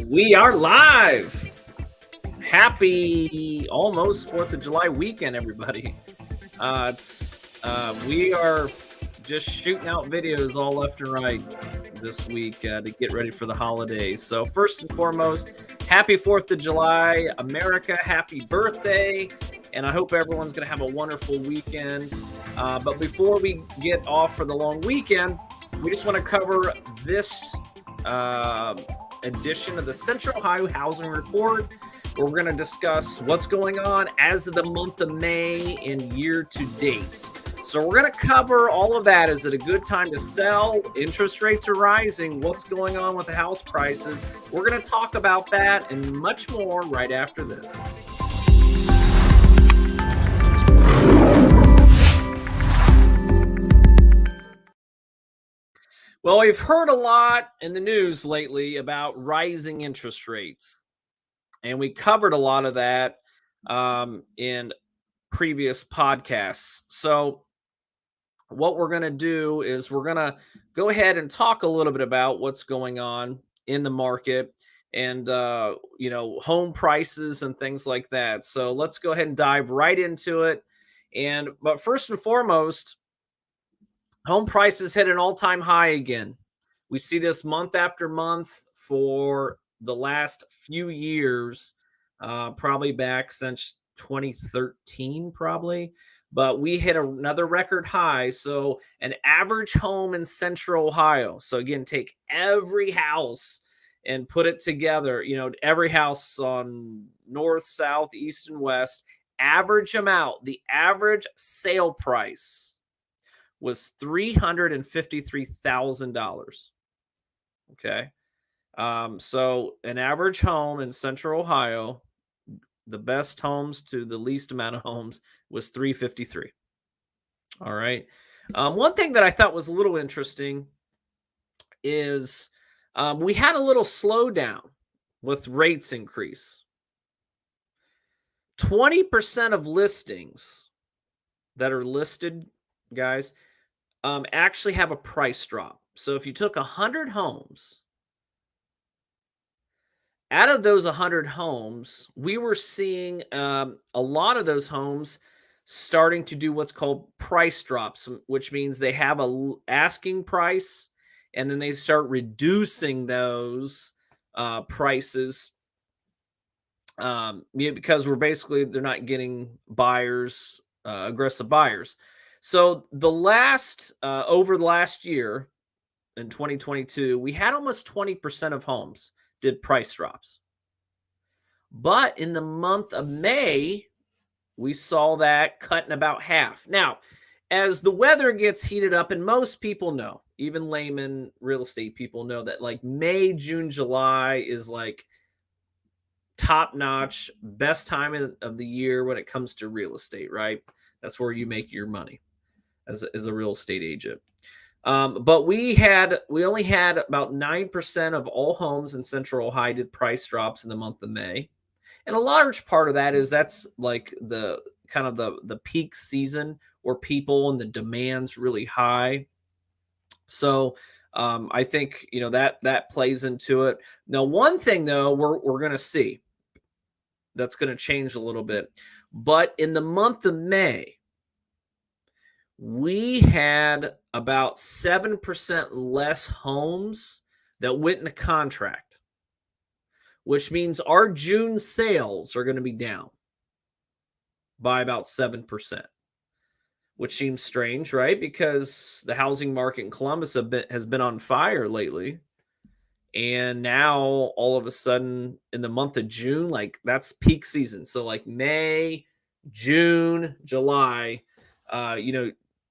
We are live. Happy almost 4th of July weekend, everybody. We are just shooting out videos all left and right this week to get ready for the holidays. So first and foremost, happy 4th of July, America. Happy birthday. And I hope everyone's going to have a wonderful weekend. But before we get off for the long weekend, we just want to cover this edition of the Central Ohio Housing Report, where we're going to discuss what's going on as of the month of May and year to date. So we're going to cover all of that. Is it a good time to sell? Interest rates are rising. What's going on with the house prices? We're going to talk about that and much more right after this. Well, we've heard a lot in the news lately about rising interest rates, and we covered a lot of that in previous podcasts. So what we're going to do is we're going to go ahead and talk a little bit about what's going on in the market and, home prices and things like that. So let's go ahead and dive right into it. But first and foremost, home prices hit an all-time high again. We see this month after month for the last few years, probably back since 2013, probably. But we hit another record high. So an average home in Central Ohio. So again, take every house and put it together. Every house on north, south, east, and west. Average them out. The average sale price was $353,000. Okay. So an average home in Central Ohio, the best homes to the least amount of homes, was 353. All right. One thing that I thought was a little interesting is we had a little slowdown with rates increase. 20% of listings that are listed, guys, actually have a price drop. So if you took 100 homes, out of those 100 homes, we were seeing a lot of those homes starting to do what's called price drops, which means they have a asking price and then they start reducing those prices because they're not getting buyers, aggressive buyers. So over the last year in 2022, we had almost 20% of homes did price drops. But in the month of May, we saw that cut in about half. Now, as the weather gets heated up, and most people know, even layman real estate people know that like May, June, July is like top notch, best time of the year when it comes to real estate, right? That's where you make your money as a real estate agent. But we only had about 9% of all homes in Central Ohio did price drops in the month of May. And a large part of that is that's like the kind of the peak season where people and the demand's really high. So I think, that plays into it. Now, one thing though, we're going to see that's going to change a little bit, but in the month of May, we had about 7% less homes that went into contract, which means our June sales are going to be down by about 7%, which seems strange, right? Because the housing market in Columbus has been on fire lately. And now all of a sudden in the month of June, like that's peak season. So like May, June, July,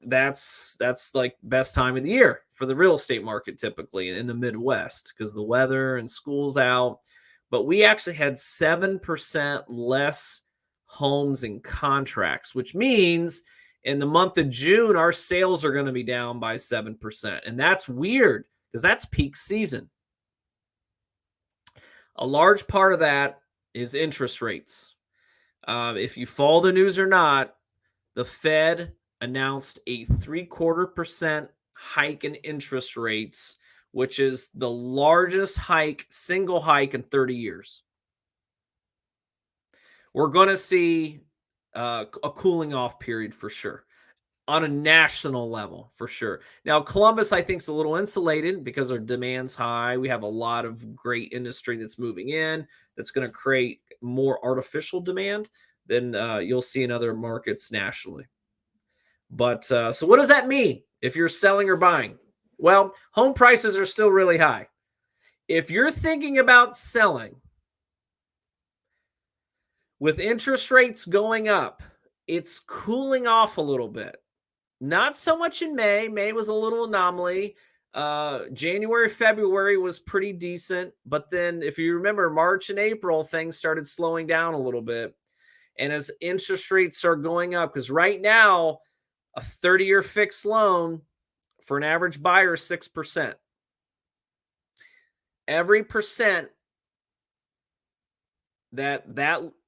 that's like best time of the year for the real estate market typically in the Midwest because the weather and school's out. But we actually had 7% less homes in contracts, which means in the month of June, our sales are going to be down by 7%. And that's weird because that's peak season. A large part of that is interest rates. If you follow the news or not, the Fed announced a 0.75% hike in interest rates, which is the largest single hike in 30 years. We're going to see a cooling off period for sure on a national level for sure. Now, Columbus, I think, is a little insulated because our demand's high. We have a lot of great industry that's moving in that's going to create more artificial demand than you'll see in other markets nationally. But so what does that mean if you're selling or buying? Well, home prices are still really high. If you're thinking about selling, with interest rates going up, it's cooling off a little bit. Not so much in May. May was a little anomaly. January, February was pretty decent. But then if you remember, March and April, things started slowing down a little bit. And as interest rates are going up, because right now, a 30-year fixed loan for an average buyer is 6%. Every percent that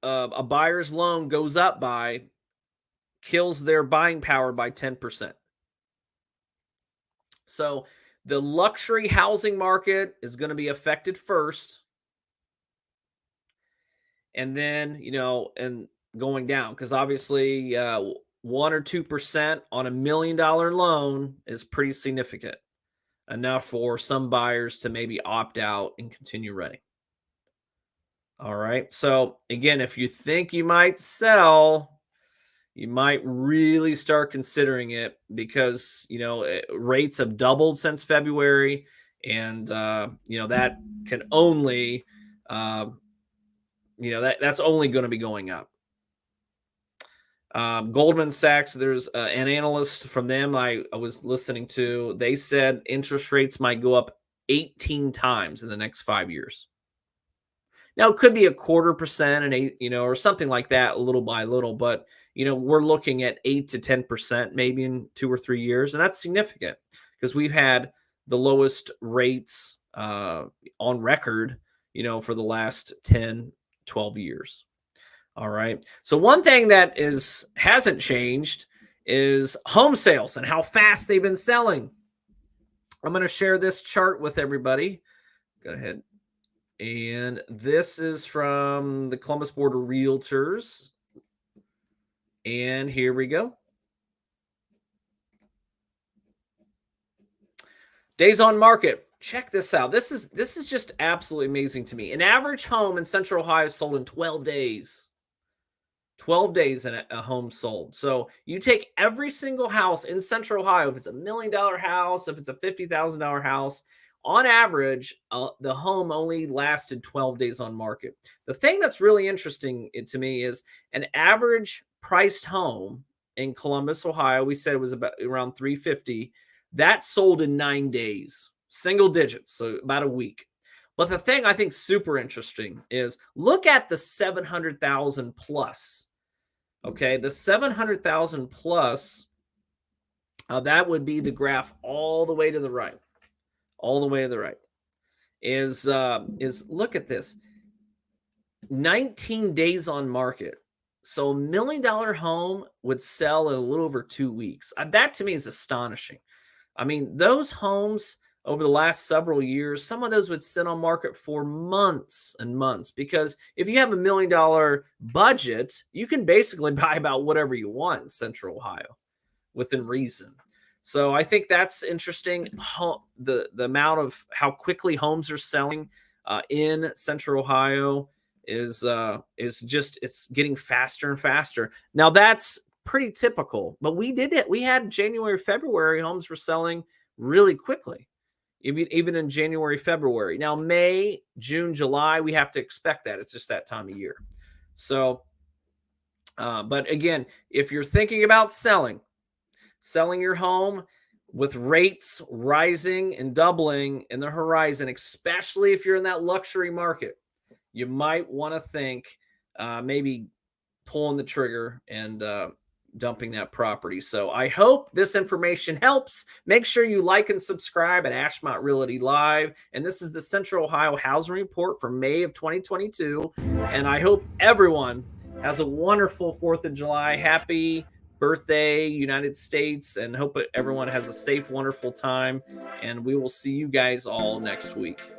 a buyer's loan goes up by kills their buying power by 10%. So the luxury housing market is going to be affected first. And then, and going down, because obviously 1 or 2% on $1 million loan is pretty significant, enough for some buyers to maybe opt out and continue renting. All right. So again, if you think you might sell, you might really start considering it, because rates have doubled since February, and that can only that's only going to be going up. Goldman Sachs, there's an analyst from them I was listening to. They said interest rates might go up 18 times in the next 5 years. Now, it could be 0.25% and or something like that, little by little, but we're looking at 8 to 10% maybe in 2 or 3 years, and that's significant because we've had the lowest rates on record, for the last 10, 12 years. All right. So one thing that hasn't changed is home sales and how fast they've been selling. I'm going to share this chart with everybody. Go ahead. And this is from the Columbus Board of Realtors. And here we go. Days on market. Check this out. This is just absolutely amazing to me. An average home in Central Ohio sold in 12 days. 12 days in a home sold. So you take every single house in Central Ohio, if it's $1 million house, if it's a $50,000 house, on average, the home only lasted 12 days on market. The thing that's really interesting to me is an average priced home in Columbus, Ohio, we said it was about around $350,000. That sold in 9 days, single digits, so about a week. But the thing I think super interesting is look at the 700,000 plus. Okay, the 700,000 plus, that would be the graph all the way to the right. All the way to the right is look at this. 19 days on market. So $1 million home would sell in a little over 2 weeks. That to me is astonishing. I mean, those homes over the last several years, some of those would sit on market for months and months, because if you have $1 million budget, you can basically buy about whatever you want in Central Ohio within reason. So I think that's interesting. The amount of how quickly homes are selling in Central Ohio is just, it's getting faster and faster. Now that's pretty typical, but we did it. We had January, February, homes were selling really quickly, even in January, February. Now May, June, July, we have to expect that. It's just that time of year. So, but again, if you're thinking about selling your home with rates rising and doubling in the horizon, especially if you're in that luxury market, you might want to think maybe pulling the trigger and dumping that property. So I hope this information helps. Make sure you like and subscribe at Ashmont Realty Live. And this is the Central Ohio Housing Report for May of 2022. And I hope everyone has a wonderful 4th of July. Happy birthday, United States, and hope everyone has a safe, wonderful time. And we will see you guys all next week.